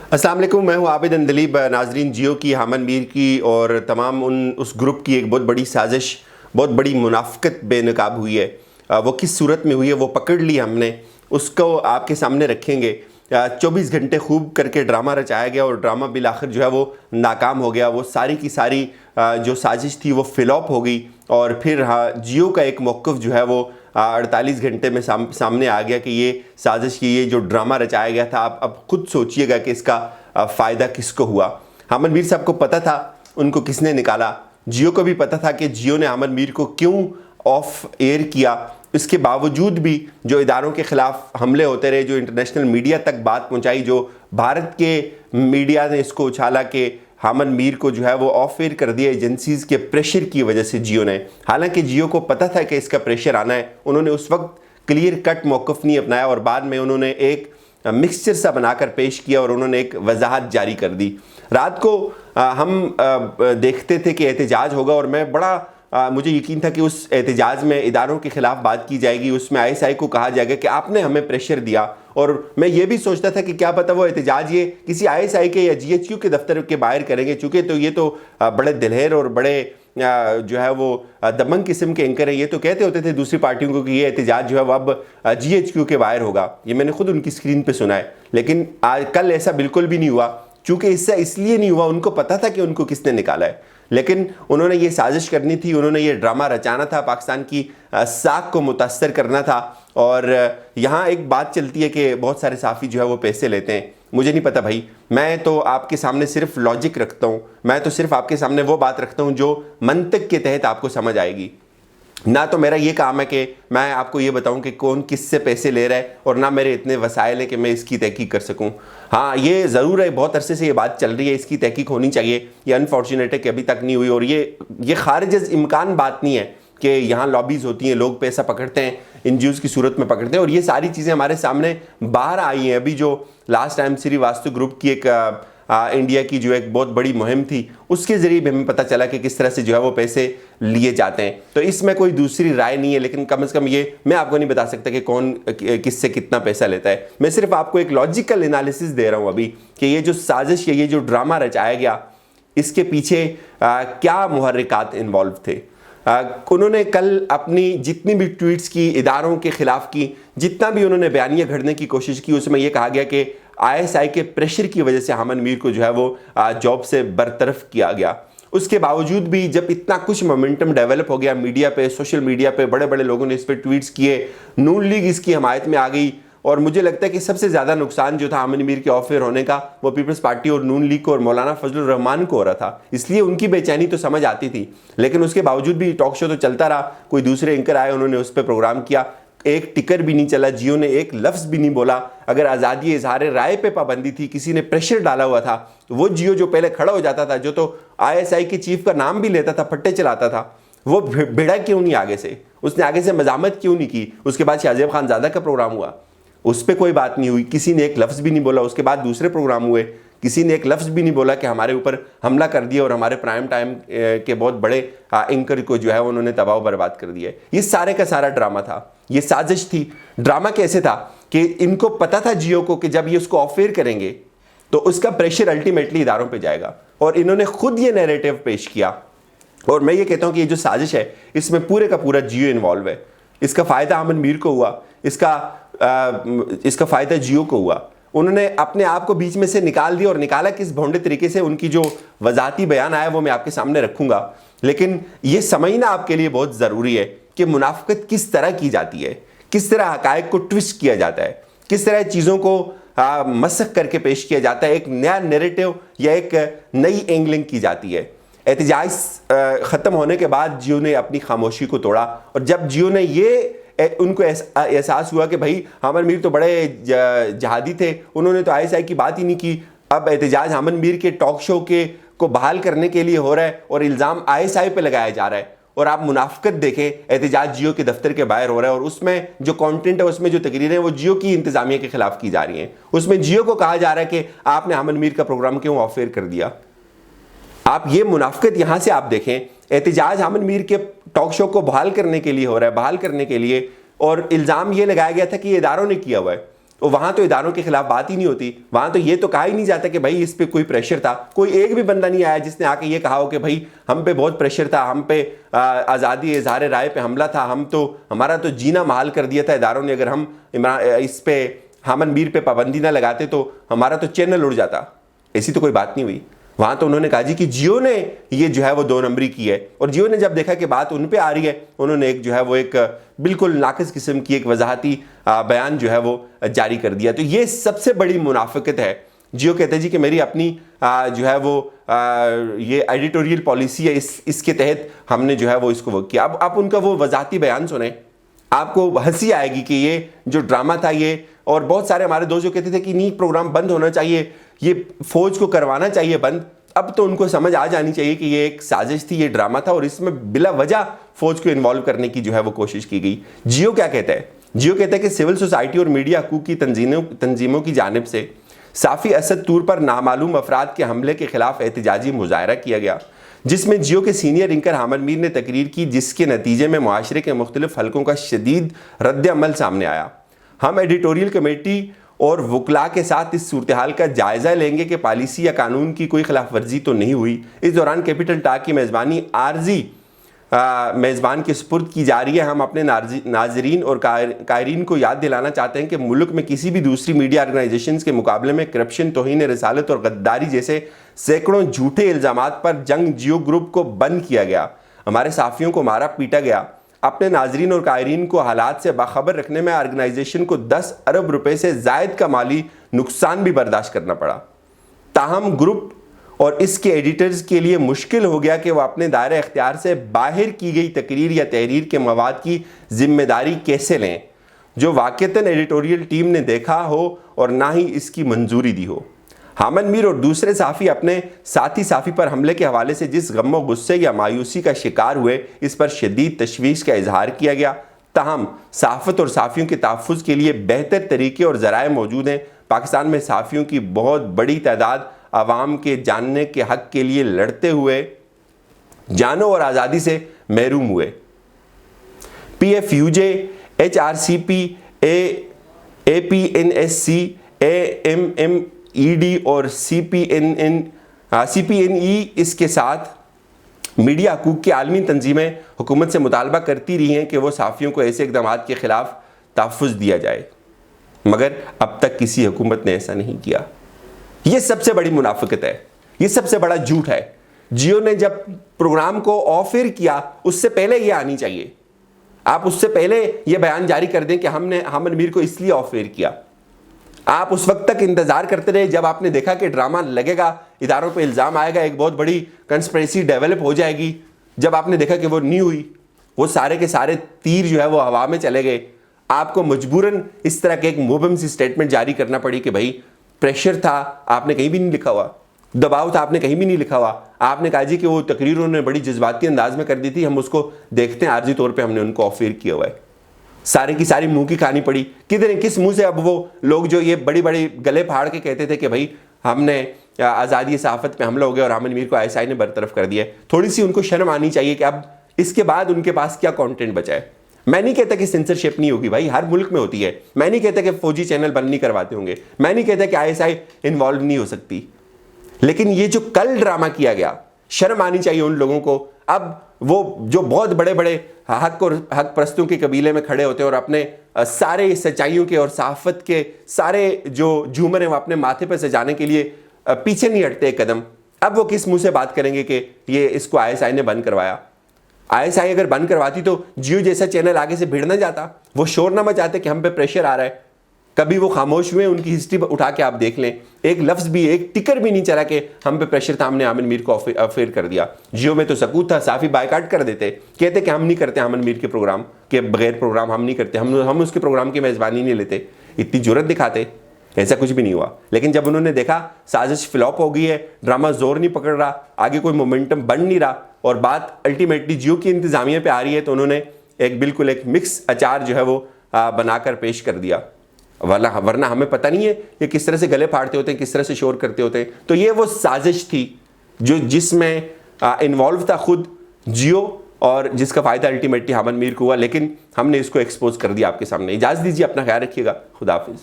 अस्सलाम वालेकुम, मैं हूं आबिद अंदलीब। नाजरीन, जियो की, हामन मीर की और तमाम उस ग्रुप की एक बहुत बड़ी साजिश, बहुत बड़ी मुनाफ़िकत बेनकाब हुई है। वो किस सूरत में हुई है वो पकड़ ली हमने, उसको आपके सामने रखेंगे। 24 घंटे खूब करके ड्रामा रचाया गया और ड्रामा बिल आखिर जो है वो नाकाम हो गया। वो सारी की सारी जो साजिश थी वो फ्लॉप हो गई और फिर जियो का एक मौक़िफ़ जो है वो 48 घंटे में सामने आ गया कि ये साजिश की, ये जो ड्रामा रचाया गया था, आप अब खुद सोचिएगा कि इसका फ़ायदा किसको हुआ। हामन मीर साहब को पता था उनको किसने निकाला, जियो को भी पता था कि जियो ने हामन मीर को क्यों ऑफ एयर किया। इसके बावजूद भी जो इदारों के ख़िलाफ़ हमले होते रहे, जो इंटरनेशनल मीडिया तक बात पहुँचाई, जो भारत के मीडिया ने इसको उछाला कि हामन मीर को जो है वो ऑफ एयर कर दिया एजेंसीज़ के प्रेशर की वजह से जियो ने। हालांकि जियो को पता था कि इसका प्रेशर आना है, उन्होंने उस वक्त क्लियर कट मौक़िफ़ नहीं अपनाया और बाद में उन्होंने एक मिक्सचर सा बनाकर पेश किया और उन्होंने एक वजाहत जारी कर दी। रात को हम देखते थे कि एहतजाज होगा और मैं बड़ा मुझे यकीन था कि उस एहतजाज में इदारों के ख़िलाफ़ बात की जाएगी, उसमें ISI को कहा जाएगा कि आपने हमें प्रेशर दिया। और मैं ये भी सोचता था कि क्या पता वो एहतजाज ये किसी ISI के या GHQ के दफ्तर के बाहर करेंगे, चूँकि तो ये तो बड़े दिलेर और बड़े जो है वो दबंग किस्म के एंकर हैं। ये तो कहते होते थे दूसरी पार्टियों को कि ये एहतजाज जो है वो अब GHQ के बाहर होगा। ये मैंने खुद उनकी स्क्रीन पर सुना है, लेकिन कल ऐसा बिल्कुल भी नहीं हुआ। चूँकि इससे इसलिए नहीं हुआ, उनको पता था कि उनको किसने निकाला है, लेकिन उन्होंने ये साजिश करनी थी, उन्होंने ये ड्रामा रचाना था, पाकिस्तान की साख को मुतासर करना था। और यहाँ एक बात चलती है कि बहुत सारे साफ़ी जो है वो पैसे लेते हैं। मुझे नहीं पता भाई, मैं तो आपके सामने सिर्फ लॉजिक रखता हूँ, मैं तो सिर्फ आपके सामने वो बात रखता हूँ जो मंतक के तहत आपको समझ आएगी। ना तो मेरा ये काम है कि मैं आपको ये बताऊं कि कौन किससे पैसे ले रहा है, और ना मेरे इतने वसाइल हैं कि मैं इसकी तहकीक कर सकूं। हाँ, ये ज़रूर है, बहुत अरसे से ये बात चल रही है, इसकी तहकीक होनी चाहिए। ये अनफॉर्चुनेट है कि अभी तक नहीं हुई, और ये खारिज इम्कान बात नहीं है कि यहाँ लॉबीज़ होती हैं, लोग पैसा पकड़ते हैं, NGOs की सूरत में पकड़ते हैं, और ये सारी चीज़ें हमारे सामने बाहर आई हैं। अभी जो लास्ट टाइम श्रीवास्तव ग्रुप की एक इंडिया की जो एक बहुत बड़ी मुहिम थी, उसके ज़रिए भी हमें पता चला कि किस तरह से जो है वो पैसे लिए जाते हैं। तो इसमें कोई दूसरी राय नहीं है, लेकिन कम से कम ये मैं आपको नहीं बता सकता कि कौन किससे कितना पैसा लेता है। मैं सिर्फ आपको एक लॉजिकल एनालिसिस दे रहा हूँ अभी कि ये जो साजिश है, ये जो ड्रामा रचाया गया, इसके पीछे क्या मुहर्रिकात इन्वॉल्व थे। उन्होंने कल अपनी जितनी भी ट्वीट्स की, इदारों के ख़िलाफ़ की, जितना भी उन्होंने बयानियाँ घड़ने की कोशिश की, उसमें यह कहा गया कि ISI के प्रेशर की वजह से हामन मीर को जो है वो जॉब से बरतरफ किया गया। उसके बावजूद भी जब इतना कुछ मोमेंटम डेवलप हो गया मीडिया पे, सोशल मीडिया पे बड़े बड़े लोगों ने इस पर ट्वीट्स किए, नून लीग इसकी हमायत में आ गई, और मुझे लगता है कि सबसे ज़्यादा नुकसान जो था हामन मीर के ऑफ एयर होने का, वो पीपल्स पार्टी और नून लीग को और मौलाना फजलुर रहमान को हो रहा था। इसलिए उनकी बेचैनी तो समझ आती थी, लेकिन उसके बावजूद भी टॉक शो तो चलता रहा। कोई दूसरे एंकर आए, उन्होंने उस पर प्रोग्राम किया, एक टिकर भी नहीं चला, जियो ने एक लफ्ज़ भी नहीं बोला। अगर आज़ादी इजहार राय पे पाबंदी थी, किसी ने प्रेशर डाला हुआ था, वो जियो जो पहले खड़ा हो जाता था, जो तो ISI के चीफ का नाम भी लेता था, फट्टे चलाता था, वो भिड़ा क्यों नहीं आगे से, उसने आगे से मजामत क्यों नहीं की। उसके बाद शाहजेब खानजादा का प्रोग्राम हुआ, उस पर कोई बात नहीं हुई, किसी ने एक लफ्ज़ भी नहीं बोला। उसके बाद दूसरे प्रोग्राम हुए, किसी ने एक लफ्ज़ भी नहीं बोला कि हमारे ऊपर हमला कर दिया और हमारे प्राइम टाइम के बहुत बड़े एंकर को जो है उन्होंने तबाह बर्बाद कर दिया। ये सारे का सारा ड्रामा था, ये साजिश थी। ड्रामा कैसे था कि इनको पता था जियो को कि जब ये उसको ऑफ एयर करेंगे तो उसका प्रेशर अल्टीमेटली इदारों पे जाएगा, और इन्होंने खुद ये नैरेटिव पेश किया। और मैं ये कहता हूँ कि ये जो साजिश है, इसमें पूरे का पूरा जियो इन्वॉल्व है। इसका फ़ायदा हामन मीर को हुआ, इसका फ़ायदा जियो को हुआ। उन्होंने अपने आप को बीच में से निकाल दिया, और निकाला किस भोंडे तरीके से, उनकी जो वजाती बयान आया वो मैं आपके सामने रखूँगा। लेकिन ये समझना आपके लिए बहुत ज़रूरी है कि मुनाफ़िकत किस तरह की जाती है, किस तरह हक़ाइक़ को ट्विस्ट किया जाता है, किस तरह चीज़ों को मसख करके पेश किया जाता है, एक नया नैरेटिव या एक नई एंगलिंग की जाती है। एहतजाज ख़त्म होने के बाद जियो ने अपनी खामोशी को तोड़ा, और जब जियो ने उनको एहसास हुआ कि भाई हामन मीर तो बड़े जहादी थे, उन्होंने तो ISI की बात ही नहीं की, अब एहतजाज हामन मीर के टॉक शो को बहाल करने के लिए हो रहा है और इल्ज़ाम ISI पे लगाया जा रहा है। और आप मुनाफ़िकत देखें, एहतजाज जियो के दफ्तर के बाहर हो रहा है, और उसमें जो कंटेंट है, उसमें जो तकरीरें हैं, वो जियो की इंतज़ामिया के ख़िलाफ़ की जा रही हैं। उसमें जियो को कहा जा रहा है कि आपने हामन मीर का प्रोग्राम क्यों ऑफ एयर कर दिया। आप ये मुनाफ़िकत यहाँ से आप देखें, एहतजाज हामन मीर के टॉक शो को बहाल करने के लिए हो रहा है, बहाल करने के लिए, और इल्ज़ाम ये लगाया गया था कि ये इदारों ने किया हुआ है। और वहाँ तो इदारों के खिलाफ बात ही नहीं होती। वहाँ तो ये तो कहा ही नहीं जाता कि भाई इस पे कोई प्रेशर था। कोई एक भी बंदा नहीं आया जिसने आके ये कहा हो कि भाई हम पे बहुत प्रेशर था, हम पे आज़ादी इजहार राय पे हमला था, हमारा तो जीना महाल कर दिया था इदारों ने, अगर हम इस पे हामद मीर पे पाबंदी ना लगाते तो हमारा तो चैनल उड़ जाता। ऐसी तो कोई बात नहीं हुई। वहाँ तो उन्होंने कहा जी कि जियो ने ये जो है वो 2 नंबरी की है, और जियो ने जब देखा कि बात उन पे आ रही है, उन्होंने एक जो है वो एक बिल्कुल नाकिस किस्म की एक वजाहती बयान जो है वो जारी कर दिया। तो ये सबसे बड़ी मुनाफिकत है। जियो कहते हैं जी कि मेरी अपनी जो है वो ये एडिटोरियल पॉलिसी है, इसके तहत हमने जो है वो इसको वो किया। अब आप उनका वो वजाहती बयान सुने, आपको हंसी आएगी कि ये जो ड्रामा था ये, और बहुत सारे हमारे दोस्त जो कहते थे कि नहीं प्रोग्राम बंद होना चाहिए, ये फौज को करवाना चाहिए बंद, अब तो उनको समझ आ जानी चाहिए कि ये एक साजिश थी, ये ड्रामा था, और इसमें बिला वजह फौज को इन्वॉल्व करने की जो है वो कोशिश की गई। जियो क्या कहता है? जियो कहता है कि सिविल सोसाइटी और मीडिया हकूक की तंजीमों की जानिब से साफ़ी असद तूर पर नामालूम अफराद के हमले के खिलाफ एहतजाजी मुजाहरा किया गया, जिसमें जियो के सीनियर एंकर हामद मीर ने तकरीर की, जिसके नतीजे में मुआशरे के मुख्तलिफ हलकों का शदीद रद्द अमल सामने आया। हम एडिटोरियल कमेटी और वकला के साथ इस सूरत हाल का जायज़ा लेंगे कि पॉलिसी या कानून की कोई खिलाफ वर्जी तो नहीं हुई। इस दौरान कैपिटल टॉक की मेज़बानी आर्जी मेज़बान के सुपुर्द की जा रही है। हम अपने नाजरीन और कायरीन को याद दिलाना चाहते हैं कि मुल्क में किसी भी दूसरी मीडिया ऑर्गेनाइजेशंस के मुकाबले में करप्शन, तौहीन रसालत और गद्दारी जैसे सैकड़ों झूठे इल्ज़ामात पर जंग जियो ग्रुप को बंद किया गया। हमारे साफ़ियों को मारा पीटा गया। अपने नाजरीन और कायरीन को हालात से बाखबर रखने में ऑर्गेनाइजेशन को 10 अरब रुपए से जायद का माली नुकसान भी बर्दाश्त करना पड़ा। ताहम ग्रुप और इसके एडिटर्स के लिए मुश्किल हो गया कि वह अपने दायरे इख्तियार से बाहर की गई तकरीर या तहरीर के मवाद की जिम्मेदारी कैसे लें, जो वाक़तन एडिटोरियल टीम ने देखा हो और ना ही इसकी मंजूरी दी हो। हामद मीर और दूसरे साफ़ी अपने साथी साफ़ी पर हमले के हवाले से जिस गम व गुस्से या मायूसी का शिकार हुए, इस पर शदीद तशवीश का इजहार किया गया। ताहम सहाफ़त और साफ़ियों के तहफ़्फ़ुज़ के लिए बेहतर तरीके और ज़राए मौजूद हैं। पाकिस्तान में साफ़ियों की बहुत बड़ी तादाद आवाम के जानने के हक़ के लिए लड़ते हुए जानो और आज़ादी से महरूम हुए। PFUJ, HRCP, APNSC, AMMED और CPNE इसके साथ मीडिया हकूक़ की आलमी तंजीमें हुकूमत से मुतालबा करती रही हैं कि वो साफ़ियों को ऐसे इक़दामात के ख़िलाफ़ तहफ़्फ़ुज़ दिया जाए, मगर अब तक किसी हुकूमत ने ऐसा नहीं किया। ये सबसे बड़ी मुनाफिकत है, ये सबसे बड़ा झूठ है। जियो ने जब प्रोग्राम को ऑफ एयर किया, उससे पहले ये आनी चाहिए। आप उससे पहले ये बयान जारी कर दें कि हमने हामद मीर को इसलिए ऑफ एयर किया। आप उस वक्त तक इंतजार करते रहे जब आपने देखा कि ड्रामा लगेगा, इदारों पे इल्ज़ाम आएगा, एक बहुत बड़ी कंस्पिरेसी डेवलप हो जाएगी। जब आपने देखा कि वो नहीं हुई, वो सारे के सारे तीर जो है वो हवा में चले गए, आपको मजबूरन इस तरह के एक मुबहम सी स्टेटमेंट जारी करना पड़ी कि भाई प्रेशर था, आपने कहीं भी नहीं लिखा हुआ, दबाव था, आपने कहीं भी नहीं लिखा हुआ। आपने कहा जी कि वो तकरीर उन्होंने बड़ी जज्बाती अंदाज में कर दी थी, हम उसको देखते हैं, आर्जी तौर पे हमने उनको ऑफ एयर किया हुआ है। सारे की सारी मुंह की कहानी पड़ी। किस मुंह से अब वो लोग जो ये बड़ी बड़ी गले फाड़ के कहते थे कि भाई हमने आज़ादी सहाफ़त पे हमला हो गया और हामद मीर को ISI ने बरतरफ कर दिया, थोड़ी सी उनको शर्म आनी चाहिए कि अब इसके बाद उनके पास क्या कंटेंट बचा है। मैं नहीं कहता कि सेंसरशिप नहीं होगी, भाई हर मुल्क में होती है। मैं नहीं कहता कि फौजी चैनल बंद नहीं करवाते होंगे, मैं नहीं कहता कि ISI इन्वॉल्व नहीं हो सकती, लेकिन ये जो कल ड्रामा किया गया, शर्म आनी चाहिए उन लोगों को। अब वो जो बहुत बड़े बड़े हक और हक परस्तों के कबीले में खड़े होते हैं और अपने सारे सच्चाइयों के और सहाफ़त के सारे जो झूमर हैं वो अपने माथे पर सजाने के लिए पीछे नहीं हटते एक कदम। अब वो किस मुंह से बात करेंगे कि ये इसको ISI ने बंद करवाया। ISI अगर बंद करवाती तो जियो जैसा चैनल आगे से भिड़ ना जाता, वो शोर ना मचाते कि हम पे प्रेशर आ रहा है। कभी वो खामोश हुए, उनकी हिस्ट्री उठा के आप देख लें, एक लफ्ज़ भी, एक टिकर भी नहीं चला कि हम पे प्रेशर था, हमने हामद मीर को अफेयर कर दिया। जियो में तो सकूत था, साफ़ी बायकाट कर देते, कहते कि हम नहीं करते हामद मीर के प्रोग्राम के बगैर प्रोग्राम हम नहीं करते, हम उसके प्रोग्राम की मेज़बानी नहीं लेते, इतनी जुर्रत दिखाते। ऐसा कुछ भी नहीं हुआ। लेकिन जब उन्होंने देखा साजिश फ्लॉप हो गई है, ड्रामा जोर नहीं पकड़ रहा, आगे कोई मोमेंटम बन नहीं रहा और बात अल्टीमेटली जियो की इंतज़ामिया पे आ रही है, तो उन्होंने एक बिल्कुल एक मिक्स अचार जो है वो बनाकर पेश कर दिया। वरना हमें पता नहीं है ये किस तरह से गले फाड़ते होते हैं, किस तरह से शोर करते होते हैं। तो ये वो साजिश थी जिसमें इन्वॉल्व था खुद जियो और जिसका फ़ायदा अल्टीमेटली हामद मीर को हुआ, लेकिन हमने इसको एक्सपोज कर दिया आपके सामने। इजाज़त दीजिए, अपना ख्याल रखिएगा, खुदा हाफिज़।